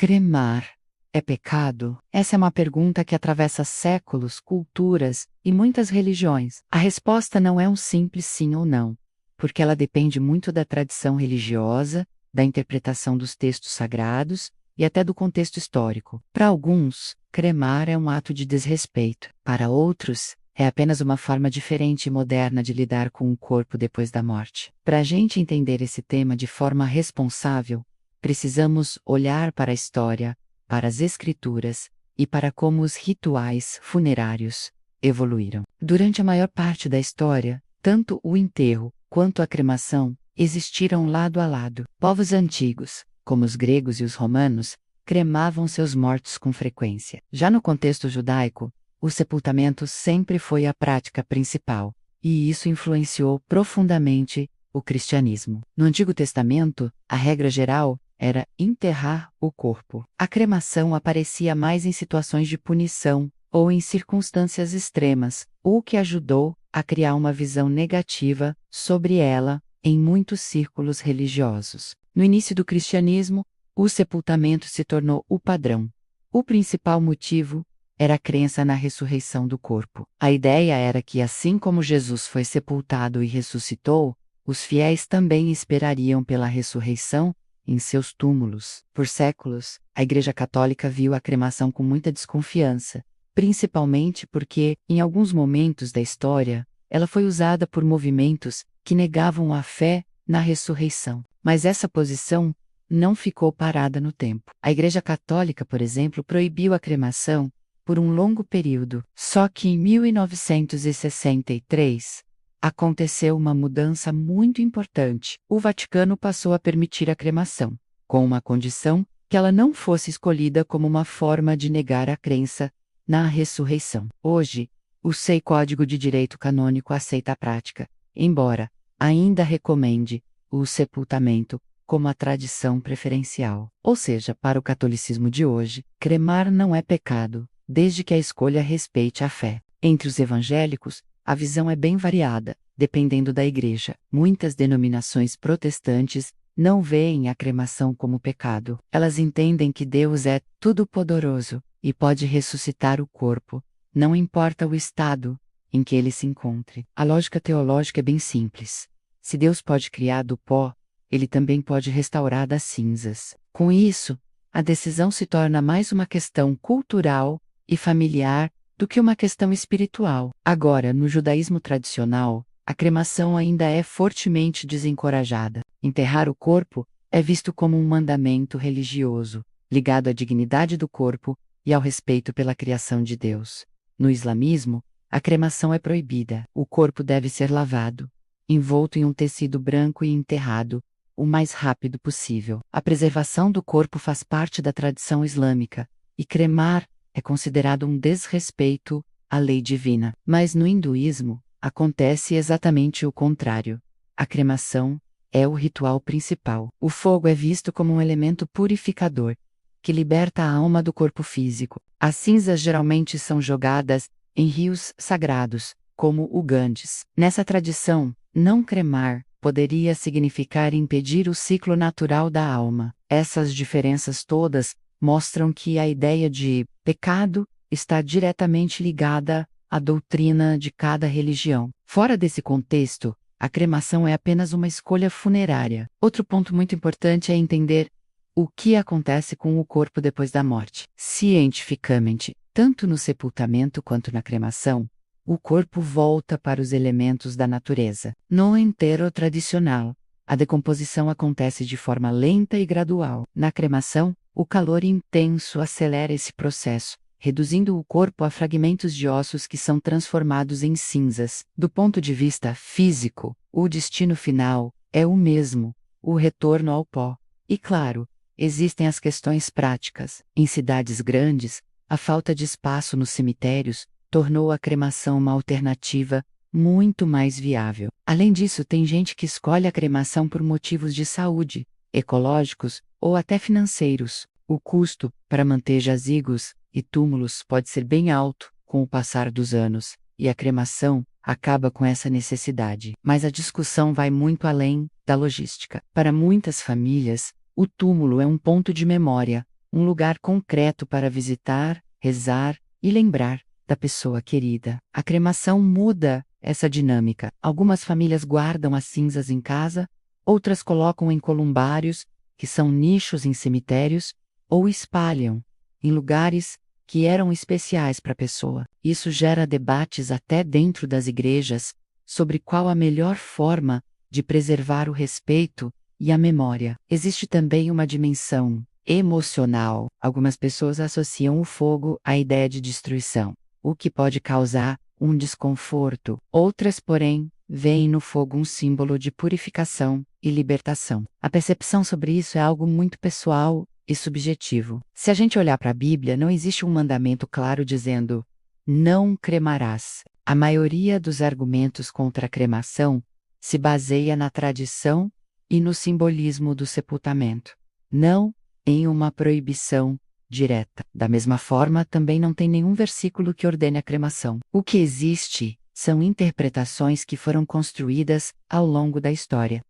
Cremar é pecado? Essa é uma pergunta que atravessa séculos, culturas e muitas religiões. A resposta não é um simples sim ou não, porque ela depende muito da tradição religiosa, da interpretação dos textos sagrados e até do contexto histórico. Para alguns, cremar é um ato de desrespeito. Para outros, é apenas uma forma diferente e moderna de lidar com o corpo depois da morte. Para a gente entender esse tema de forma responsável, precisamos olhar para a história, para as escrituras e para como os rituais funerários evoluíram. Durante a maior parte da história, tanto o enterro quanto a cremação existiram lado a lado. Povos antigos, como os gregos e os romanos, cremavam seus mortos com frequência. Já no contexto judaico, o sepultamento sempre foi a prática principal, e isso influenciou profundamente o cristianismo. No Antigo Testamento, a regra geral era enterrar o corpo. A cremação aparecia mais em situações de punição ou em circunstâncias extremas, o que ajudou a criar uma visão negativa sobre ela em muitos círculos religiosos. No início do cristianismo, o sepultamento se tornou o padrão. O principal motivo era a crença na ressurreição do corpo. A ideia era que, assim como Jesus foi sepultado e ressuscitou, os fiéis também esperariam pela ressurreição em seus túmulos. Por séculos, a Igreja Católica viu a cremação com muita desconfiança, principalmente porque, em alguns momentos da história, ela foi usada por movimentos que negavam a fé na ressurreição. Mas essa posição não ficou parada no tempo. A Igreja Católica, por exemplo, proibiu a cremação por um longo período. Só que em 1963, aconteceu uma mudança muito importante. O Vaticano passou a permitir a cremação, com uma condição: que ela não fosse escolhida como uma forma de negar a crença na ressurreição. Hoje, o SEI Código de Direito Canônico aceita a prática, embora ainda recomende o sepultamento como a tradição preferencial. Ou seja, para o catolicismo de hoje, cremar não é pecado, desde que a escolha respeite a fé. Entre os evangélicos, a visão é bem variada, dependendo da igreja. Muitas denominações protestantes não veem a cremação como pecado. Elas entendem que Deus é todo-poderoso e pode ressuscitar o corpo, não importa o estado em que ele se encontre. A lógica teológica é bem simples. Se Deus pode criar do pó, ele também pode restaurar das cinzas. Com isso, a decisão se torna mais uma questão cultural e familiar do que uma questão espiritual. Agora, no judaísmo tradicional, a cremação ainda é fortemente desencorajada. Enterrar o corpo é visto como um mandamento religioso, ligado à dignidade do corpo e ao respeito pela criação de Deus. No islamismo, a cremação é proibida. O corpo deve ser lavado, envolto em um tecido branco e enterrado o mais rápido possível. A preservação do corpo faz parte da tradição islâmica, e cremar é considerado um desrespeito à lei divina. Mas no hinduísmo, acontece exatamente o contrário. A cremação é o ritual principal. O fogo é visto como um elemento purificador, que liberta a alma do corpo físico. As cinzas geralmente são jogadas em rios sagrados, como o Ganges. Nessa tradição, não cremar poderia significar impedir o ciclo natural da alma. Essas diferenças todas mostram que a ideia de pecado está diretamente ligada à doutrina de cada religião. Fora desse contexto, a cremação é apenas uma escolha funerária. Outro ponto muito importante é entender o que acontece com o corpo depois da morte. Cientificamente, tanto no sepultamento quanto na cremação, o corpo volta para os elementos da natureza. No enterro tradicional, a decomposição acontece de forma lenta e gradual. Na cremação, o calor intenso acelera esse processo, reduzindo o corpo a fragmentos de ossos que são transformados em cinzas. Do ponto de vista físico, o destino final é o mesmo: o retorno ao pó. E claro, existem as questões práticas. Em cidades grandes, a falta de espaço nos cemitérios tornou a cremação uma alternativa muito mais viável. Além disso, tem gente que escolhe a cremação por motivos de saúde, ecológicos ou até financeiros. O custo para manter jazigos e túmulos pode ser bem alto com o passar dos anos, e a cremação acaba com essa necessidade. Mas a discussão vai muito além da logística. Para muitas famílias, o túmulo é um ponto de memória, um lugar concreto para visitar, rezar e lembrar da pessoa querida. A cremação muda essa dinâmica. Algumas famílias guardam as cinzas em casa, outras colocam em columbários, que são nichos em cemitérios, ou espalham em lugares que eram especiais para a pessoa. Isso gera debates até dentro das igrejas sobre qual a melhor forma de preservar o respeito e a memória. Existe também uma dimensão emocional. Algumas pessoas associam o fogo à ideia de destruição, o que pode causar um desconforto. Outras, porém, veem no fogo um símbolo de purificação e libertação. A percepção sobre isso é algo muito pessoal e subjetivo. Se a gente olhar para a Bíblia, não existe um mandamento claro dizendo não cremarás. A maioria dos argumentos contra a cremação se baseia na tradição e no simbolismo do sepultamento, não em uma proibição direta. Da mesma forma, também não tem nenhum versículo que ordene a cremação. O que existe são interpretações que foram construídas ao longo da história.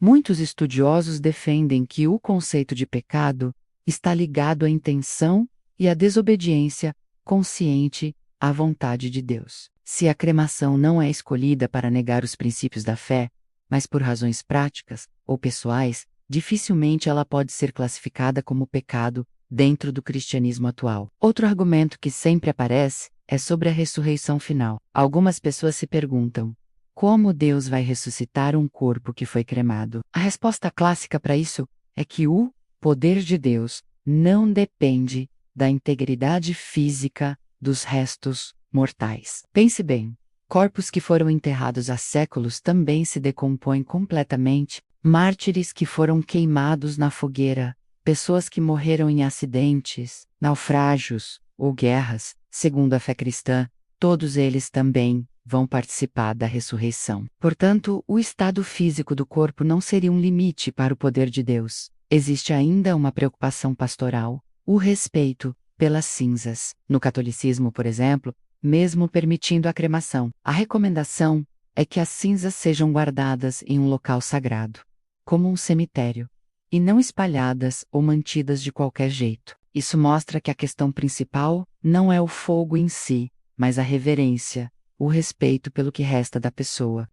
Muitos estudiosos defendem que o conceito de pecado está ligado à intenção e à desobediência consciente à vontade de Deus. Se a cremação não é escolhida para negar os princípios da fé, mas por razões práticas ou pessoais, dificilmente ela pode ser classificada como pecado dentro do cristianismo atual. Outro argumento que sempre aparece é sobre a ressurreição final. Algumas pessoas se perguntam: como Deus vai ressuscitar um corpo que foi cremado? A resposta clássica para isso é que o poder de Deus não depende da integridade física dos restos mortais. Pense bem, corpos que foram enterrados há séculos também se decompõem completamente, mártires que foram queimados na fogueira, pessoas que morreram em acidentes, naufrágios ou guerras, segundo a fé cristã, todos eles também vão participar da ressurreição. Portanto, o estado físico do corpo não seria um limite para o poder de Deus. Existe ainda uma preocupação pastoral, o respeito pelas cinzas. No catolicismo, por exemplo, mesmo permitindo a cremação, a recomendação é que as cinzas sejam guardadas em um local sagrado, como um cemitério, e não espalhadas ou mantidas de qualquer jeito. Isso mostra que a questão principal não é o fogo em si, mas a reverência, o respeito pelo que resta da pessoa.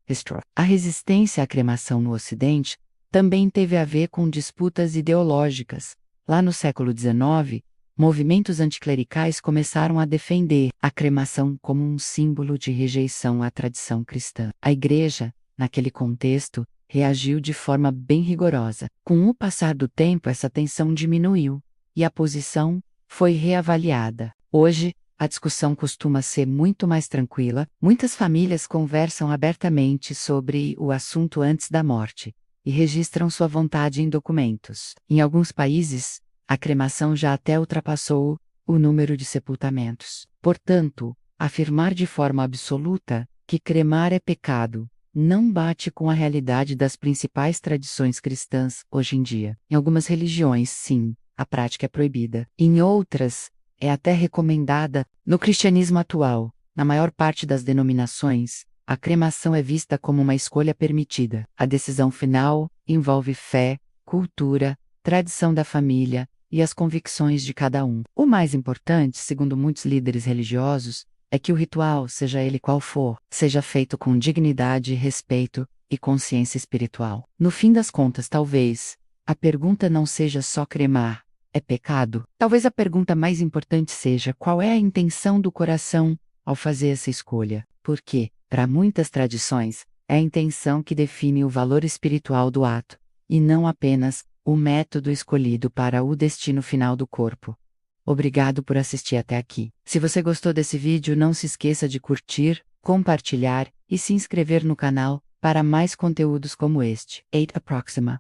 A resistência à cremação no Ocidente também teve a ver com disputas ideológicas. Lá no século XIX, movimentos anticlericais começaram a defender a cremação como um símbolo de rejeição à tradição cristã. A Igreja, naquele contexto, reagiu de forma bem rigorosa. Com o passar do tempo, essa tensão diminuiu e a posição foi reavaliada. Hoje, a discussão costuma ser muito mais tranquila. Muitas famílias conversam abertamente sobre o assunto antes da morte e registram sua vontade em documentos. Em alguns países, a cremação já até ultrapassou o número de sepultamentos. Portanto, afirmar de forma absoluta que cremar é pecado não bate com a realidade das principais tradições cristãs hoje em dia. Em algumas religiões, sim, a prática é proibida. Em outras, é até recomendada. No cristianismo atual, na maior parte das denominações, a cremação é vista como uma escolha permitida. A decisão final envolve fé, cultura, tradição da família e as convicções de cada um. O mais importante, segundo muitos líderes religiosos, é que o ritual, seja ele qual for, seja feito com dignidade, respeito e consciência espiritual. No fim das contas, talvez a pergunta não seja só cremar é pecado. Talvez a pergunta mais importante seja qual é a intenção do coração ao fazer essa escolha. Porque, para muitas tradições, é a intenção que define o valor espiritual do ato, e não apenas o método escolhido para o destino final do corpo. Obrigado por assistir até aqui. Se você gostou desse vídeo, não se esqueça de curtir, compartilhar e se inscrever no canal para mais conteúdos como este. 8 Approxima.